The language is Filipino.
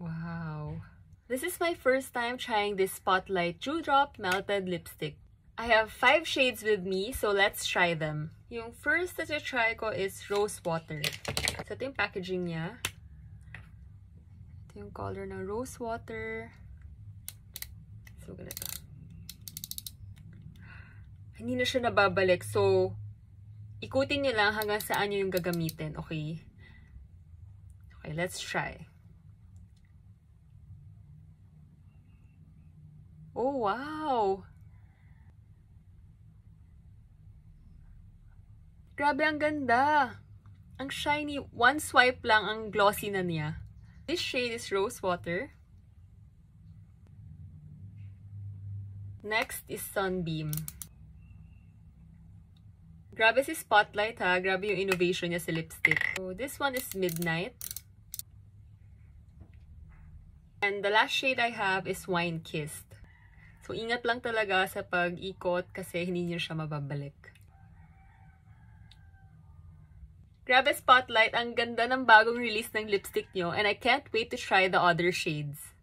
Wow. This is my first time trying this Spotlight Dewdrop Melted Lipstick. I have 5 shades with me, so let's try them. Yung first na try ko is Rose Water. So, ito yung packaging niya. Ito yung color ng Rose Water. So, ganito. Hindi na siya nababalik. So, ikutin niyo lang hanggang saan niyo yung gagamitin. Okay? Okay, let's try. Oh, wow! Grabe, ang ganda! Ang shiny. One swipe lang, ang glossy na niya. This shade is Rose Water. Next is Sunbeam. Grabe si Spotlight ha. Grabe yung innovation niya sa lipstick. So, this one is Midnight. And the last shade I have is Wine Kissed. So, ingat lang talaga sa pag-ikot kasi hindi niyo siya mababalik. Grabe Spotlight, ang ganda ng bagong release ng lipstick nyo and I can't wait to try the other shades.